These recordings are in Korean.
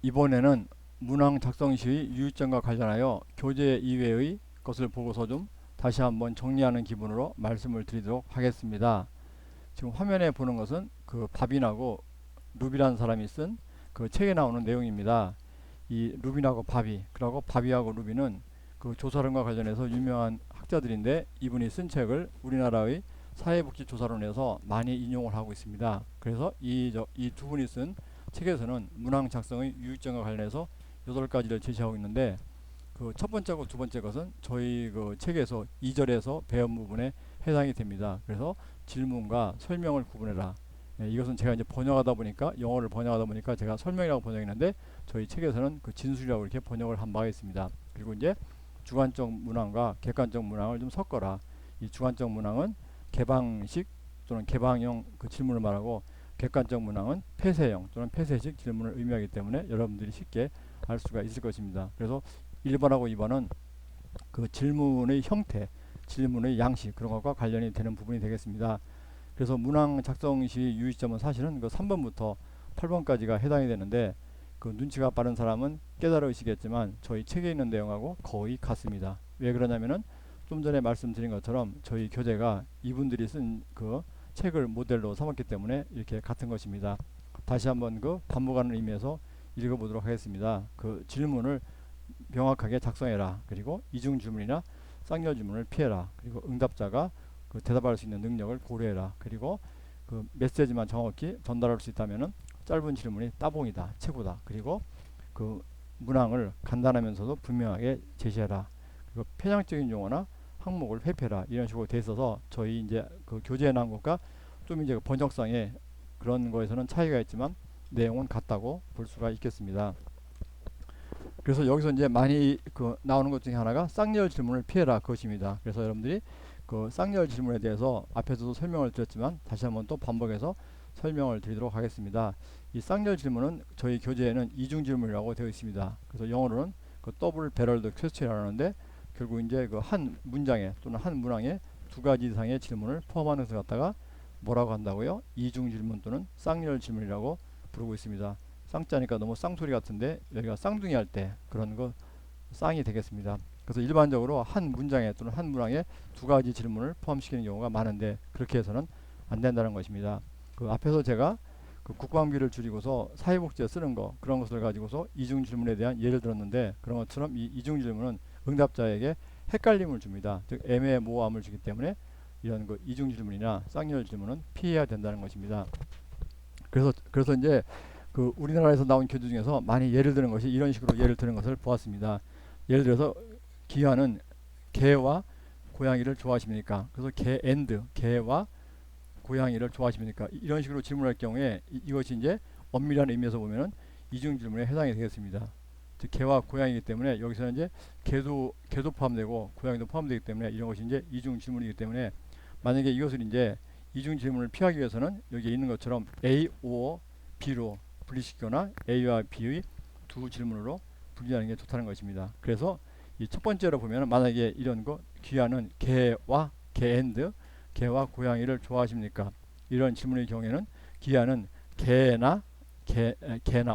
이번에는 문항 작성 시 유의점과 관련하여 교재 이외의 것을 보고서 좀 다시 한번 정리하는 기분으로 말씀을 드리도록 하겠습니다. 지금 화면에 보는 것은 그 바빈하고 루비라는 사람이 쓴 그 책에 나오는 내용입니다. 이 루빈하고 바비, 그리고 바비하고 루비는 그 조사론과 관련해서 유명한 학자들인데, 이분이 쓴 책을 우리나라의 사회복지조사론에서 많이 인용을 하고 있습니다. 그래서 이 두 분이 쓴 책에서는 문항 작성의 유의점과 관련해서 8가지를 제시하고 있는데, 그 첫 번째고 두 번째 것은 저희 그 책에서 2절에서 배운 부분에 해당이 됩니다. 그래서 질문과 설명을 구분해라. 이것은 제가 이제 번역하다 보니까, 영어를 번역하다 보니까 제가 설명이라고 번역했는데, 저희 책에서는 그 진술이라고 이렇게 번역을 한 바가 있습니다. 그리고 이제 주관적 문항과 객관적 문항을 좀 섞어라. 이 주관적 문항은 개방식 또는 개방형 그 질문을 말하고, 객관적 문항은 폐쇄형 또는 폐쇄식 질문을 의미하기 때문에 여러분들이 쉽게 알 수가 있을 것입니다. 그래서 1번하고 2번은 그 질문의 형태, 질문의 양식, 그런 것과 관련이 되는 부분이 되겠습니다. 그래서 문항 작성 시 유의점은 사실은 그 3번부터 8번까지가 해당이 되는데, 그 눈치가 빠른 사람은 깨달으시겠지만 저희 책에 있는 내용하고 거의 같습니다. 왜 그러냐면은 좀 전에 말씀드린 것처럼 저희 교재가 이분들이 쓴 그 책을 모델로 삼았기 때문에 이렇게 같은 것입니다. 다시 한번 그 반복하는 의미에서 읽어보도록 하겠습니다. 그 질문을 명확하게 작성해라. 그리고 이중 질문이나 쌍열 질문을 피해라. 그리고 응답자가 그 대답할 수 있는 능력을 고려해라. 그리고 그 메시지만 정확히 전달할 수 있다면은 짧은 질문이 따봉이다, 최고다. 그리고 그 문항을 간단하면서도 분명하게 제시해라. 그리고 편향적인 용어나 항목을 회피해라. 이런 식으로 돼 있어서 저희 이제 그 교재에 나온 것과 좀 이제 그 번역상에 그런 거에서는 차이가 있지만 내용은 같다고 볼 수가 있겠습니다. 그래서 여기서 이제 많이 그 나오는 것 중에 하나가 쌍열 질문을 피해라, 그것입니다. 그래서 여러분들이 그 쌍열 질문에 대해서 앞에서도 설명을 드렸지만 다시 한번 또 반복해서 설명을 드리도록 하겠습니다. 이 쌍열 질문은 저희 교재에는 이중 질문이라고 되어 있습니다. 그래서 영어로는 그 더블 배럴드 퀘스천이라고 하는데, 결국 이제 그 한 문장에 또는 한 문항에 2가지 이상의 질문을 포함하는 것을 갖다가 뭐라고 한다고요? 이중 질문 또는 쌍열 질문이라고 부르고 있습니다. 쌍자니까 너무 쌍소리 같은데, 여기가 쌍둥이 할 때 그런 거 쌍이 되겠습니다. 그래서 일반적으로 한 문장에 또는 한 문항에 2가지 질문을 포함시키는 경우가 많은데, 그렇게 해서는 안 된다는 것입니다. 그 앞에서 제가 그 국방비를 줄이고서 사회복지에 쓰는 거, 그런 것을 가지고서 이중 질문에 대한 예를 들었는데, 그런 것처럼 이 이중 질문은 응답자에게 헷갈림을 줍니다. 즉 애매모호함을 주기 때문에 이런 그 이중 질문이나 쌍열 질문은 피해야 된다는 것입니다. 그래서 이제 그 우리나라에서 나온 교재 중에서 많이 예를 드는 것이 이런 식으로 예를 드는 것을 보았습니다. 예를 들어서 기아는 개와 고양이를 좋아하십니까? 그래서 개와 고양이를 좋아하십니까? 이런 식으로 질문할 경우에 이것이 이제 엄밀한 의미에서 보면은 이중 질문에 해당이 되겠습니다. 즉 개와 고양이이기 때문에 여기서는 이제 개도 포함되고 고양이도 포함되기 때문에 이런 것이 이제 이중 질문이기 때문에, 만약에 이것을 이제 이중 질문을 피하기 위해서는 여기에 있는 것처럼 A, O, B로 분리시키거나 A와 B의 두 질문으로 분리하는 게 좋다는 것입니다. 그래서 이 첫 번째로 보면 만약에 이런 거, 귀하는 개와 고양이를 좋아하십니까? 이런 질문의 경우에는 귀하는 개나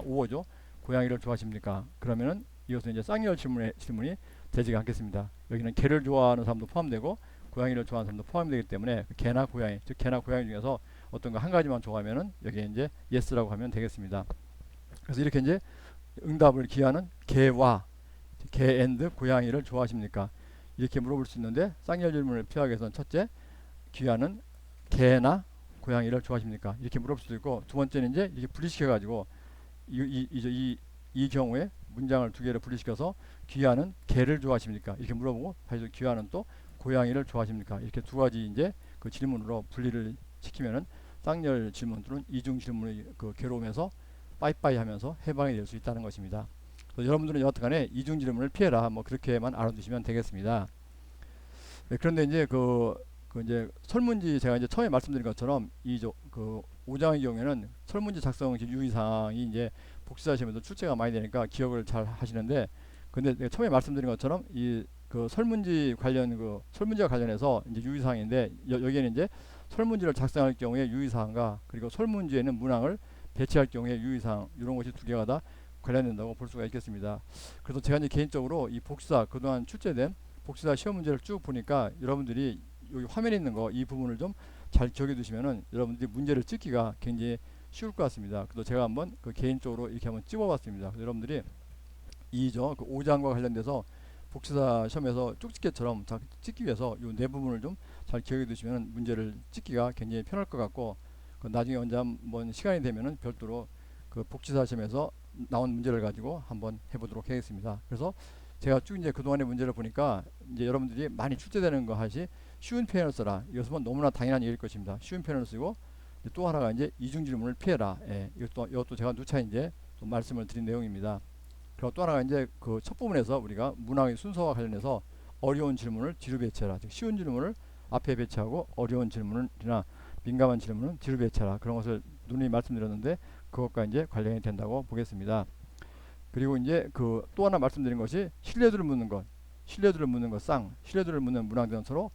오어죠. 고양이를 좋아하십니까? 그러면은 이것은 이제 쌍열 질문이 되지가 않겠습니다. 여기는 개를 좋아하는 사람도 포함되고 고양이를 좋아하는 사람도 포함되기 때문에 개나 고양이, 즉 개나 고양이 중에서 어떤 거 한 가지만 좋아하면은 여기에 이제 yes라고 하면 되겠습니다. 그래서 이렇게 이제 응답을 기하는 개 앤드 고양이를 좋아하십니까? 이렇게 물어볼 수 있는데, 쌍열 질문을 피하기 위해서는 첫째, 귀하는 개나 고양이를 좋아하십니까? 이렇게 물어볼 수도 있고, 두 번째는 이제 이렇게 분리시켜 가지고 이 경우에 문장을 2개를 분리시켜서 귀하는 개를 좋아하십니까? 이렇게 물어보고, 다시 귀하는 또 고양이를 좋아하십니까? 이렇게 2가지 이제 그 질문으로 분리를 시키면은 쌍열 질문 또는 이중 질문의 그 괴로움에서 빠이빠이 하면서 해방이 될 수 있다는 것입니다. 여러분들은 여하튼간에 이중 질문을 피해라, 뭐 그렇게만 알아두시면 되겠습니다. 네, 그런데 이제 그 이제 설문지, 제가 이제 처음에 말씀드린 것처럼 그 5장의 경우에는 설문지 작성 유의사항이 이제 복사 시험에도 출제가 많이 되니까 기억을 잘 하시는데, 근데 내가 처음에 말씀드린 것처럼 이 그 설문지와 관련해서 이제 유의사항인데, 여기에는 이제 설문지를 작성할 경우에 유의사항과, 그리고 설문지에는 문항을 배치할 경우에 유의사항, 이런 것이 2개가 다 관련된다고 볼 수가 있겠습니다. 그래서 제가 이제 개인적으로 이 복사 그동안 출제된 복사 시험 문제를 쭉 보니까 여러분들이 여기 화면에 있는 거 이 부분을 좀 잘 기억해 두시면은 여러분들이 문제를 찍기가 굉장히 쉬울 것 같습니다. 그래서 제가 한번 그 개인적으로 이렇게 한번 찍어봤습니다. 그래서 여러분들이 이죠 그 5장과 관련돼서 복사 시험에서 쪽집게처럼 찍기 위해서 이 네 부분을 좀 잘 기억해 두시면 문제를 찍기가 굉장히 편할 것 같고, 그 나중에 언제 한번 시간이 되면은 별도로 그 복지사 시험에서 나온 문제를 가지고 한번 해보도록 하겠습니다. 그래서 제가 쭉 이제 그동안의 문제를 보니까 이제 여러분들이 많이 출제되는 거 하시 쉬운 표현을 써라. 이것은 너무나 당연한 얘기일 것입니다. 쉬운 표현을 쓰고 또 하나가 이제 이중 질문을 피해라. 예, 이것도 제가 누차 이제 또 말씀을 드린 내용입니다. 그리고 또 하나가 이제 그 첫 부분에서 우리가 문항의 순서와 관련해서 어려운 질문을 뒤로 배치해라. 즉 쉬운 질문을 앞에 배치하고 어려운 질문이나 민감한 질문은 뒤로 배치하라. 그런 것을 누누이 말씀드렸는데 그것과 이제 관련이 된다고 보겠습니다. 그리고 이제 그 또 하나 말씀드린 것이 신뢰도를 묻는 것, 신뢰도를 묻는 것 신뢰도를 묻는 문항들은 서로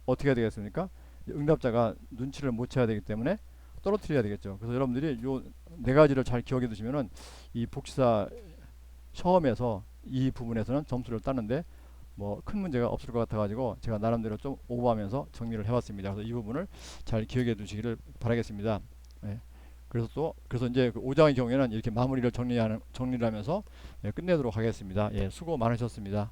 어떻게 해야 되겠습니까? 응답자가 눈치를 못 채야 되기 때문에 떨어뜨려야 되겠죠. 그래서 여러분들이 요 네 가지를 잘 기억해 두시면은 이 복사 시험에서 이 부분에서는 점수를 따는데 뭐 큰 문제가 없을 것 같아 가지고 제가 나름대로 좀 오버하면서 정리를 해봤습니다. 그래서 이 부분을 잘 기억해 두시기를 바라겠습니다. 예. 그래서 이제 그 5장의 경우에는 이렇게 마무리를 정리를 하면서 예, 끝내도록 하겠습니다. 예, 수고 많으셨습니다.